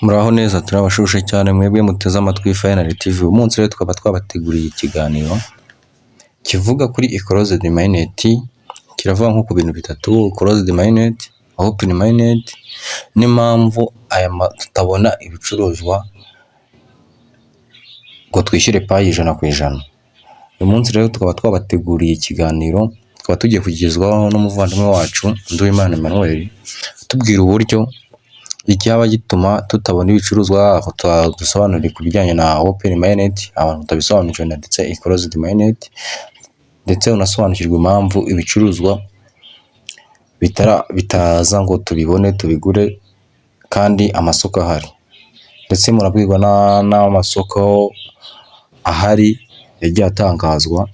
Muraho neza turabashushe cyane mwebwe muteze amatwi Final TV. Umunsi rero twaba twabateguriye ikiganiro kivuga kuri closed minded, kiravuga nko ku bintu bitatu: closed minded, open minded, n'impamvu tutabona ibicuruzwa ngo twishyure payi 100%. Uyu munsi rero tukaba twabateguriye ikiganiro, tukaba tugiye kugezwaho n'umuvandimwe wacu Nduwimana Emmanuel, tubwira uburyo icyaba gituma tutabona ibicuruzwa, aho dusobanurira ku bijyanye na open minded, abantu batabisobanukirwa, ndetse closed minded, ndetse unasobanukirwa impamvu ibicuruzwa bitaza ngo tubibone tubigure kandi amasoko ahari, ndetse murabwirwa n'amasoko ahari yagiye atangazwa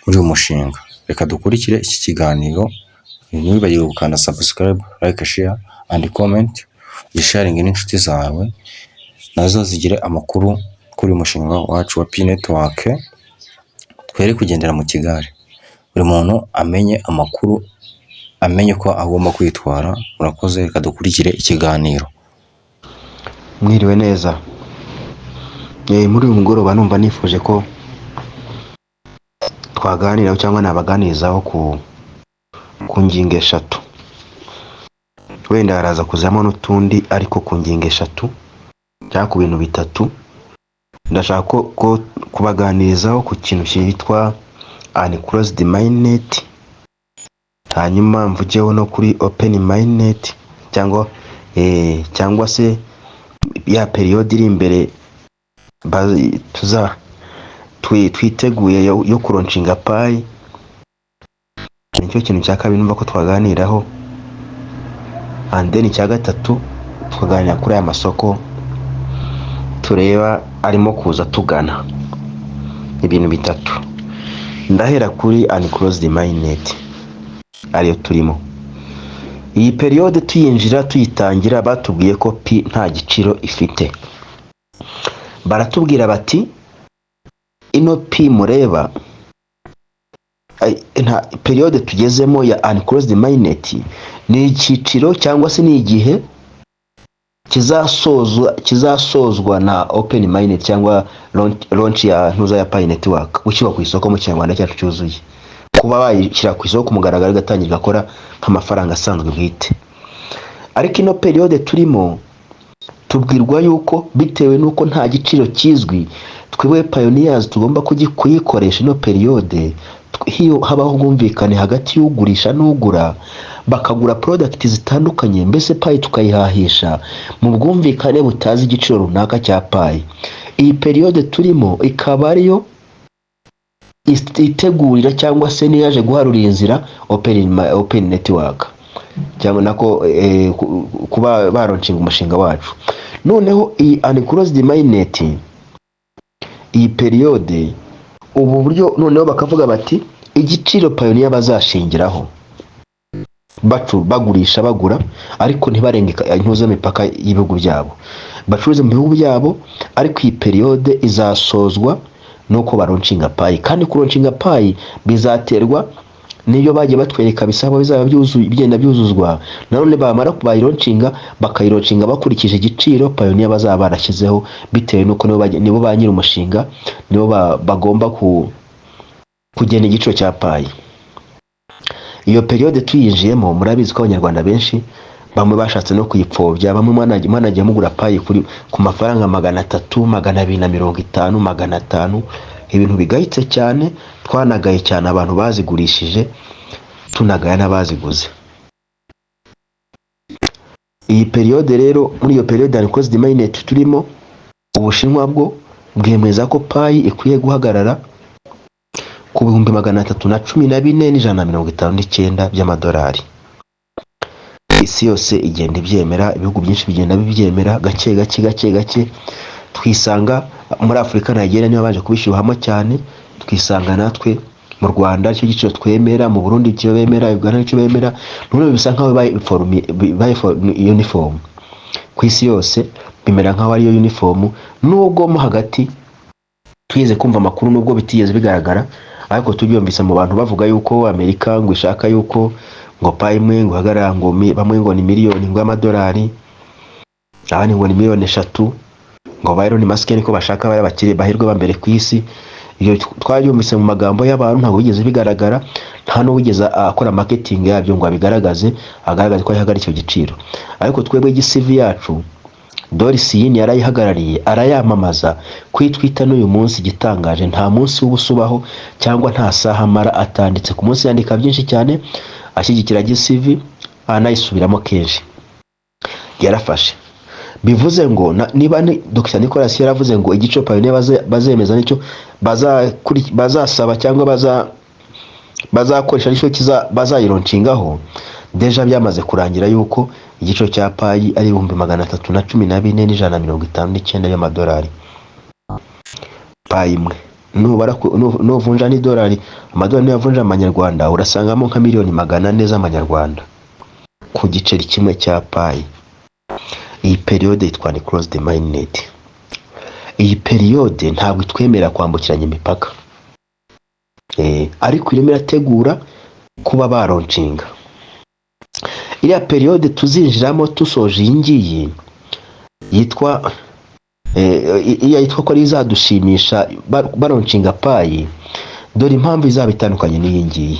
muri uyu mushinga. Reka dukurikire iki kiganiro, ntiwibagirwe gukanda subscribe, like, share and comment, sharing n'inshuti zawe nazo zigire amakuru kuri uyu mushinga wacu wa P Network. Twere kugendera mu kigare, buri muntu amenye amakuru, amenye ko agomba kwitwara. Murakoze, reka dukurikire ikiganiro. Mwiriwe neza. Muri uyu mugoroba numva nifuje ko twaganiraho cyangwa nabaganirizaho ku ngingo eshatu. Wenda haraza kuzamo n'utundi, ariko ku ngingo eshatu cyangwa ku bintu bitatu ndashaka ko kubaganirizaho ku kintu cyitwa unclosed minded, hanyuma mvugeho no kuri open minded, cyangwa se ya periode iri imbere twiteguye yo kuronshinga payi. Nicyo kintu cya kabiri numva ko twaganiraho. And then icya gatatu twaganira kuri aya masoko tureba arimo kuza tugana. Ibintu bitatu. Ndahera kuri unclosed minded ariyo turimo. Iyi periode tuyitangira batubwiye ko P nta giciro ifite. Baratubwira bati ino P mureba, nta periode tugezemo ya unclosed minded ni icyiciro cyangwa se ni igihe kizasozwa na open minded cyangwa launch ya ntuza ya Pi Network, ukiba ku isoko mu Kinyarwanda cyacu cyuzuye, kuba bayishyira ku isoko kumugaragara gatangira gakora nk'amafaranga asanzwe bwite. Ariko ino periode turimo tubwirwa yuko bitewe nuko nta giciro kizwi, twebwe pioneers tugomba kuyikoresha ino periode. Hiyo habaho ubwumvikane hagati y'ugurisha n'ugura, bakagura product zitandukanye, mbese payi tukayihahisha mu bwumvikane butazi igiciro runaka cya payi. Iyi periode turimo ikaba ariyo itegurira cyangwa se niyaje guharura inzira open network, cyangwa nako kuba baronshinga umushinga wacu. Noneho iyi unclosed minded, iyi periode ubu buryo noneho bakavuga bati igiciro pioneer bazashingiraho bagurisha bagura, ariko ntibarenge intuza imipaka y'ibihugu byabo, bacuruze mu bihugu byabo. Ariko iyi periode izasozwa nuko baronshinga payi, kandi kuronshinga payi bizaterwa niyo bagiye batwereka bisaba bizaba bigenda byuzuzwa. Nanone bamara kubayironshinga bakayironshinga bakurikije igiciro pioneer bazaba barashyizeho, bitewe nuko nibo ba nyiri umushinga, nibo bagomba kugena igiciro cya payi. Iyo periode tuyinjiyemo, murabizi ko abanyarwanda benshi bamwe bashatse no kuyipfobya. Bamwe mwanagiye mugura payi ku mafaranga 300, 250, 500, ibintu bigayitse cyane. Twanagaye cyane abantu bazigurishije, tunagaya n'abaziguze. Iyi periode rero, muri iyo periode unclosed minded turimo, Ubushinwa bwo bwemeza ko payi ikwiye guhagarara ku 314,159 by'amadolari. Isi yose igenda ibyemera, ibihugu byinshi bigenda bibyemera gake gake. Twisanga muri Afurika Nigeria niyo baje kubishyuhamo cyane, twisanga natwe mu Rwanda cyo giciro twemera, mu Burundi cyo bemera, Uganda cyo bemera. None bisa nkaho by uniform ku isi yose, bimera nkaho ari yo uniform. Nubwo mo hagati twigeze kumva amakuru, nubwo bitigeze bigaragara, ariko tubyumvise mu bantu bavuga yuko Amerika ngo ishaka yuko ngo payi imwe ngo hagarara ngo bamwe ngo ni miliyoni ngo amadolari. abandi ngo ni miliyoni 3 ngo ba Elon Musk niko bashaka bari bakire bahirwe ba mbere ku isi. Iyo twaryumvise mu magambo y'abantu ntabwo bigeze bigaragara, nta n'uwigeze akora marketing yabyo ngo abigaragaze agaragaze ko yahagara icyo giciro. Ariko twebwe igisivi yacu Doris Yini yarayihagarariye arayamamaza kwitwita n'uyu munsi. Gitangaje nta munsi w'ubusubaho cyangwa nta saha mara atanditse ku munsi, yandika byinshi cyane ashyigikira gisivi anayisubiramo kenshi. Yarafashe bivuze ngo niba ni Dr. Nicolas yaravuze ngo igico Pioneer bazemeza nicyo bazasaba cyangwa bazakoresha nicyo bazayironcingaho, deja byamaze kurangira yuko igico cya payi ari 314,159 y'amadolari payi imwe. Nuvunja ni dolari, amadolari niyo yavunja amanyarwanda urasangamo nka 400,000 z'amanyarwanda ku giceri kimwe cya payi. Iyi periode yitwa ni closed mainnet. Iyi periode ntabwo itwemera kwambukiranya imipaka, ariko irimo irategura kuba baroncinga. Iriya periode tuzinjiramo tusoje iyi ngiyi yitwa ko ari izadushimisha baroncinga payi. Dore impamvu izaba itandukanye n'iyi ngiyi.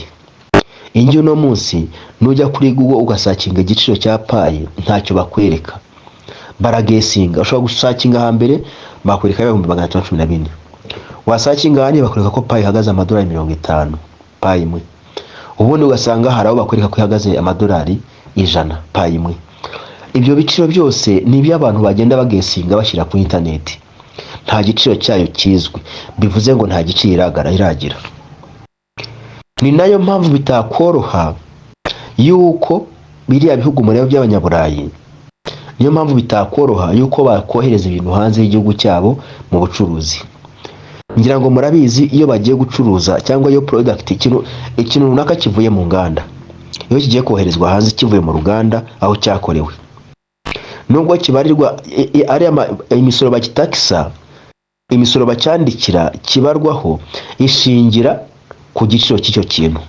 Ingi uno munsi nujya kuri Google ugasakinga igiciro cya payi ntacyo bakwereka, baragesinga. Ushobora gusakinga hambere bakwereka 514, wasakinga handi bakwereka ko payi ihagaze amadolari 50 payi imwe. Ubundi ugasanga hari aho bakwereka ko ihagaze amadolari 100 payi imwe. Ibyo biciro byose ni iby'abantu bagenda bagesinga bashyira ku internet, nta giciro cyayo kizwi, bivuze ngo nta giciro iragira. Ni nayo mpamvu bitakoroha yuko biriya bihugu muri by'abanyaburayi, niyo mpamvu bitakoroha yuko bakohereza ibintu hanze y'igihugu cyabo mu bucuruzi. Ngira ngo murabizi iyo bagiye gucuruza cyangwa iyo product ikintu runaka kivuye mu nganda, iyo kigiye koherezwa hanze kivuye mu ruganda aho cyakorewe, nubwo kibarirwa ari imisoro bakitakisa, imisoro bacyandikira kibarwaho ishingira ku giciro cy'icyo kintu.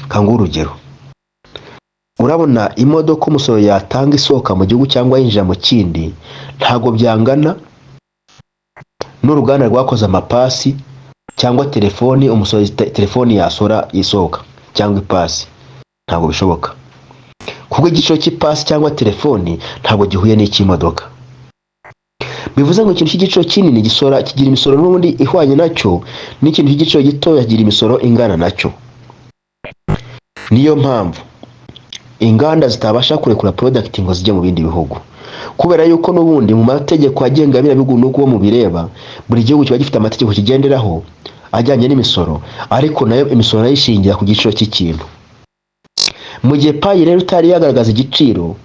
Kanga urugero, urabona imodoka umusoro yatanga isohoka mu gihugu cyangwa yinjira mu kindi ntago byangana n'uruganda rwakoze amapasi cyangwa telefoni. Umusoro telefoni yasora isohoka cyangwa ipasi, ntago bishoboka, kuko igiciro cy'ipasi cyangwa telefoni ntago gihuye n'icy'imodoka. Bivuze ngo ikintu cy'igiciro kinini kigira imisoro n'ubundi ihwanye nacyo, n'ikintu cy'igiciro gito yagira imisoro ingana nacyo. Niyo mpamvu inganda zitabasha kurekura product ngo zijye mu bindi bihugu, kubera yuko n'ubundi mu mategeko agenga biriya bihugu nuko mu bireba buri gihugu kiba gifite amategeko kigenderaho ajyanye n'imisoro, ariko nayo imisoro nayishingira ku giciro cy'ikintu. Mu gihe payi rero utari yagaragaza igiciro,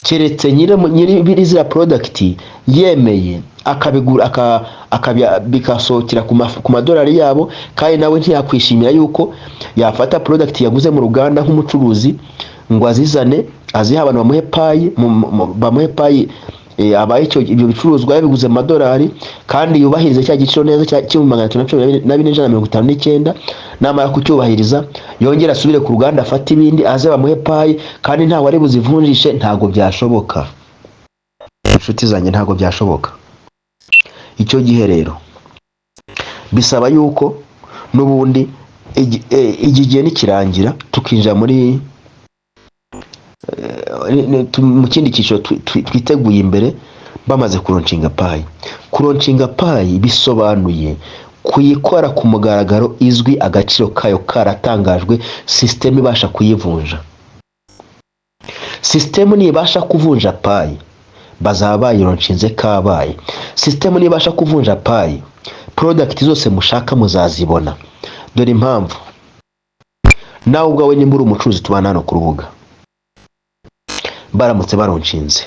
keretse nyiri biriya product yemeye akabigura bikasohokera ku madolari yabo, kandi nawe ntiyakwishimira yuko yafata product yaguze mu ruganda nk'umucuruzi ngo azizane aziha abantu bamuhe payi abaye ibyo bicuruzwa yabiguze mu madolari, kandi yubahiriza cya giciro neza cya 314,159. Namara kucyubahiriza yongera asubire ku ruganda afata ibindi aze bamuhe payi, kandi nta wari buzivunjishe. Ntago byashoboka inshuti zanjye, ntago byashoboka. Icyo gihe rero bisaba yuko n'ubundi igihe nikirangira tukinjira muri mu kindi cyiciro twiteguye imbere bamaze kuroncinga payi. Kuroncinga payi bisobanuye kuyikora ku mugaragaro, izwi, agaciro kayo karatangajwe, system ibasha kuyivunja. System nibasha kuvunja payi bazaba bayironcinze kabaye. System nibasha kuvunja payi, product zose mushaka muzazibona. Dore impamvu, nawe ubwawe nimba uri umucuruzi tubana hano ku rubuga, baramutse baronshinze,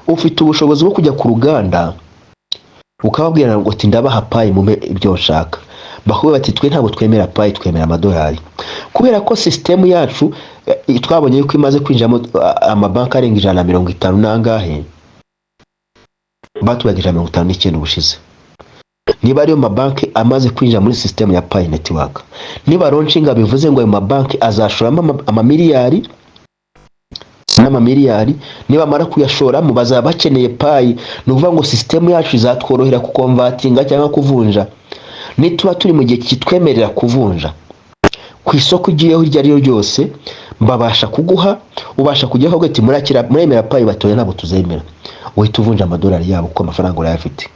ufite ubushobozi bwo kujya ku ruganda ukababwira ngo ati ndabaha payi mume ibyo ushaka, bakubwira bati twe ntabwo twemera payi, twemera amadolari. Kubera ko system yacu twabonye yuko imaze kwinjiramo amabanki arenga 150 nangahe, batubagije 59 ubushize. Niba ariyo mabanki amaze kwinjira muri system ya Pi network, niba launchinga bivuze ngo ayo mabanki azashoramo amamiliyari n'amamiliyari, nibamara kuyashoramo bazaba bakeneye payi. Ni ukuvuga ngo sisitemu yacu izatworohera kukomvatinga cyangwa kuvunja nituba turi mu gihe kitwemerera kuvunja. Ku isoko ugiyeho iryo ari ryo ryose babasha kuguha, ubasha kujyaho ugati muremera payi batoya ntabwo tuzemera, uhita uvunja amadolari yabo kuko amafaranga urayafite.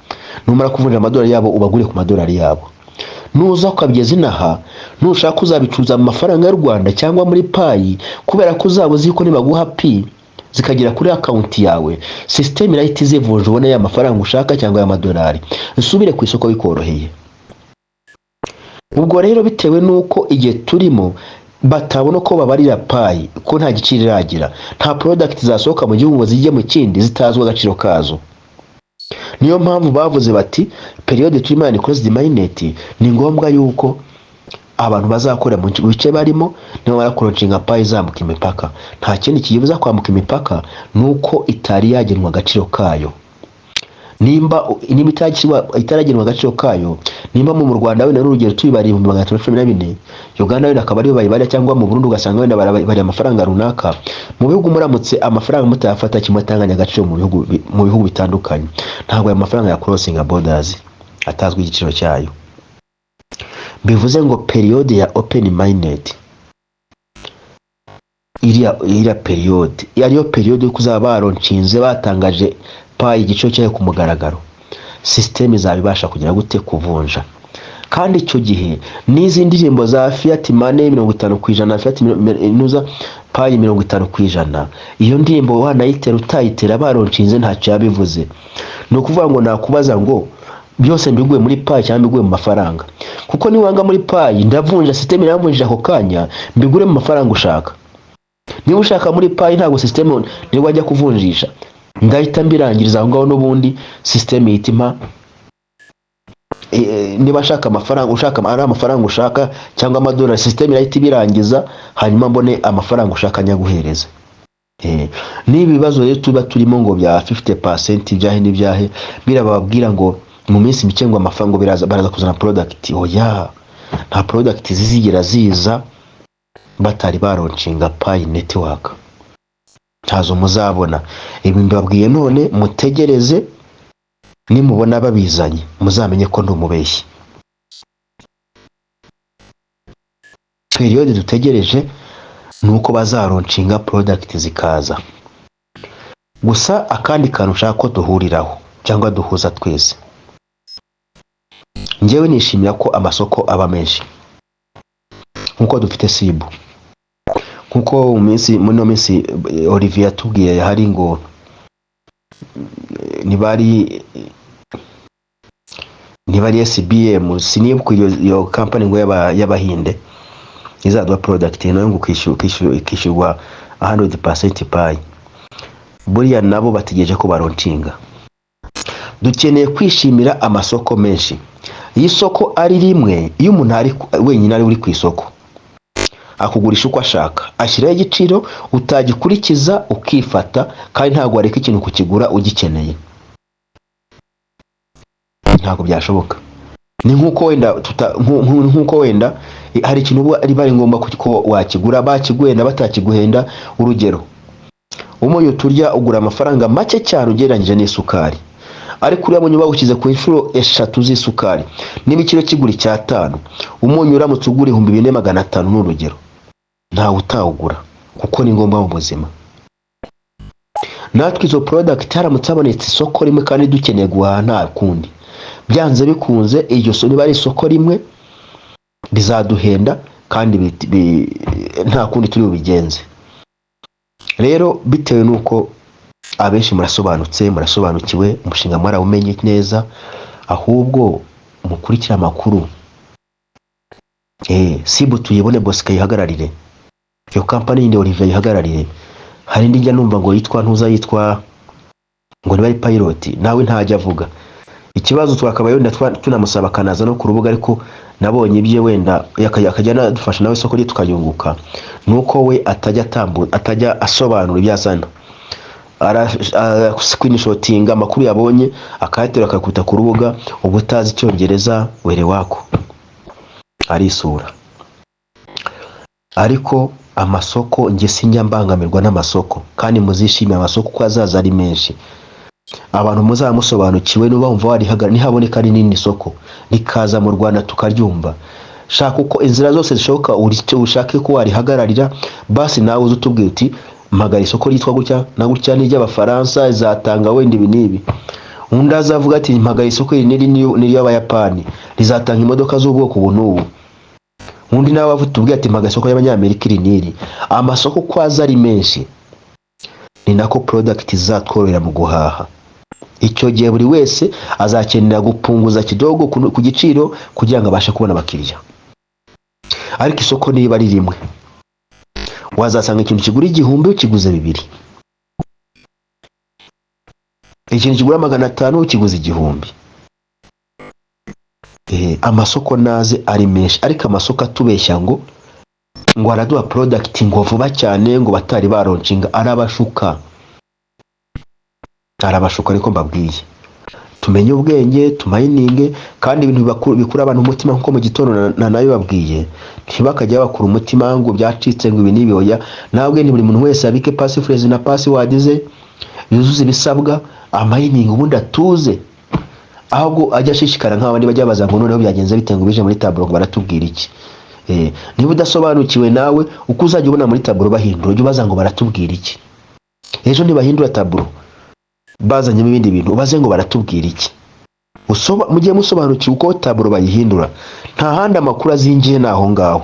Numara kuvunja amadolari yabo ubagure ku madolari yabo, nuza ukabigeza inaha nushaka uzabicuruza mu mafaranga y'u Rwanda cyangwa muri payi, kubera ko uzaba uzi ko nibaguha pi zikagera kuri akaunti yawe, system irahita izivunja ubone ya mafaranga ushaka cyangwa ya madolari, usubire ku isoko bikoroheye. Ubwo rero bitewe nuko igihe turimo batabona ko babarira payi ko nta giciro iragira, nta product zasohoka mu gihugu ngo zijye mu kindi zitazwa agaciro kazo. Niyo mpamvu bavuze bati periode turimo ni closed mainnet, ni ngombwa yuko abantu bazakora mu bice barimo niba barakoronshinga payi zambuka imipaka. Nta kindi kiyibuza kwambuka imipaka nuko itari yagenwa agaciro kayo. Nimba itaragenwa agaciro kayo, nimba mu Rwanda wenda n'urugero tuyibari 314, Uganda wenda akaba ariyo bayibara, cyangwa mu Burundi ugasanga wenda bari amafaranga runaka, mu bihugu muramutse amafaranga mutayafata kimwe atanganya agaciro mu bihugu bitandukanye, ntabwo aya mafaranga ya crossing borders atazwi igiciro cyayo. Bivuze ngo periode ya open mainnet iriya periode yariyo periode yo kuzaba baronshinze batangaje payi igiciro cyayo ku mugaragaro, system izabibasha kugira gute kuvunja. Kandi icyo gihe n'izi ndirimbo za Fiat Money 50%, Fiat nuza payi 50%, iyo ndirimbo wanayitera utayitera baronshinze ntacyo yabivuze. Ni ukuvuga ngo nakubaza ngo byose mbiguye muri payi cyangwa mbiguye mu mafaranga, kuko niwanga muri payi ndavunja, system iramvunjira ako kanya mbigure mu mafaranga ushaka. Niba ushaka muri payi ntabwo system niba wajya kuvunjisha, ndahita mbirangiriza aho ngaho n'ubundi system yitima niba shaka amafaranga ushaka ari amafaranga ushaka cyangwa amadolari, system irahita ibirangiza hanyuma mbone amafaranga ushaka nyaguhereza. Niba ibibazo rero tuba turimo ngo bya 50% ibyahe n'ibyahe birababwira ngo mu minsi mike ngo amafaranga baraza kuzana product, oya nta product zizigira ziza batari baronshinga payi network, ntazo muzabona. Ibi mbabwiye none mutegereze, nimubona babizanye muzamenye ko ndumubeshyi. Periode dutegereje nuko bazaronshinga product zikaza. Gusa akandi kantu ushaka ko duhuriraho cyangwa duhuza twese, njyewe nishimira ko amasoko aba menshi nkuko dufite sibu, nkuko muri minsi Olivier yatubwiye hari ngo nibari SBM sinibuka iyo company ngo y'abahinde izadwa product nayo ngo kwishyurwa 100% payi. Buriya nabo bategereje ko baronshinga. Dukeneye kwishimira amasoko menshi. Iyi soko ari rimwe, iyo umuntu ari wenyine ari uri ku isoko akugurisha uko ashaka, ashyiraho igiciro utagikurikiza ukifata, kandi ntabwo wareka ikintu kukigura ugikeneye, ntabwo byashoboka. Ni nkuko wenda hari ikintu ari bari ngomba ko wakigura, bakiguhenda batakiguhenda. Urugero, umunyu turya ugura amafaranga make cyane ugereranyije n'isukari, ariko uriya munyu bawushyize ku inshuro 3 z'isukari n'ibiciro kigura 5, umunyu uramutse ugura 2500 n'urugero, ntawe utawugura kuko ni ngombwa mu buzima. Natwe izo product haramutse abonetse isoko rimwe kandi dukeneye guhaha nta kundi, byanze bikunze iryo niba ari isoko rimwe bizaduhenda kandi nta kundi turi bubigenze. Rero bitewe nuko abenshi murasobanukiwe, umushinga mwarawumenye neza, ahubwo mukurikira amakuru. Sibu tuyibone Bosca yihagararire, iyo company yindi Olivier yihagararire. Hari indi njya numva ngo yitwa yitwa ngo ni bari pilot, nawe ntajya avuga. Ikibazo twakabaye wenda tunamusaba kanaza no ku rubuga, ariko nabonye ibye wenda yakajya dufasha nawe isoko rye tukayunguka, nuko we atajya asobanura ibyazana. Screenshotinga amakuru yabonye akayatera akakuta ku rubuga, ubutazi Icyongereza were wako arisura. Ariko amasoko njye sinjya mbangamirwa n'amasoko, kandi muzishimira amasoko ko azaza ari menshi. Abantu muzamusobanukiwe nuba wumva warihagara nihaboneka rinini soko rikaza mu Rwanda tukaryumva. Shaka uko inzira zose zishoboka ushake ko warihagararira, basi nawe uzutubwira uti mpagara isoko ryitwa gutya na gutya n'iry'Abafaransa izatanga wenda ibi n'ibi. Undi azavuga ati mpagara isoko n'iry'Abayapani rizatanga imodoka z'ubwoko ubu n'ubu. Undi nawe avutubwira ati mpagara isoko y'Abanyamerika iri n'iri. Amasoko kwaza ari menshi ni nako product izatworera mu guhaha. Icyo gihe buri wese azakenera gupunguza kidogo ku giciro kugira ngo abashe kubona abakiriya. Ariko isoko niba ari rimwe, wazasanga ikintu kigura 1000 ukiguze 2. Ikintu kigura 500 ukiguze 1000. Amasoko naze ari menshi, ariko amasoko atubeshya ngo araduha product ngo vuba cyane ngo batari baroncinga, arabashuka ariko mbabwiye. Tumenye ubwenge, tumayininge, kandi ibintu bikura abantu umutima nko mu gitondo nayo babwiye. Ntibakajya bakura umutima ngo byacitse ngo ibi nibi oya. Nabwe ni buri muntu wese abike passphrase na password ze, yuzuze ibisabwa, amayininge ubundi atuze. Ahubwo ajya ashishikara nk'abandi bajya baza ngo noneho byagenze bite ngo bije muri tableau ngo baratubwira iki. Niba udasobanukiwe nawe uko uzajya ubona muri tableau bahindura, ujye ubaza ngo baratubwira iki. Ejo ntibahindura tableau bazanye ibindi bintu ubaze ngo baratubwira iki. Mugiye musobanukiwe uko tableau bayihindura, nta handi amakuru azingiye naho ngaho.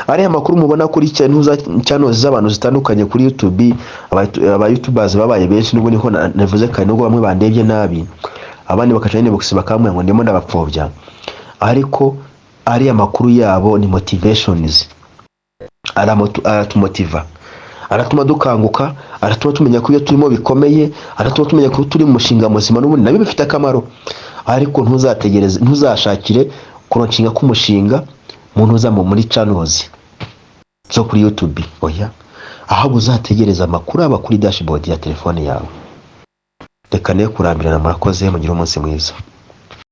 Ari amakuru mubona kuri channel z'abantu zitandukanye kuri YouTube, aba YouTubers babaye benshi, nubwo niko navuze kandi nubwo bamwe bandebye nabi, abandi bakaca nyine box bakamwe ngo ndimo ndabapfobya, ariko ari amakuru yabo ni motivations. Aratumotiva, aratuma dukanguka, aratuma tumenya ko iyo turimo bikomeye, aratuma tumenya ko turi mu mushinga muzima n'ubundi nabi bifite akamaro. Ariko ntuzategereze, ntuzashakire kuronshinga k'umushinga muntu uza muri channels zo kuri YouTube oya, ahubwo uzategereza amakuru aba kuri dashboard ya telefone yawe. Reka ne kurambirana, murakoze, mugire umunsi mwiza.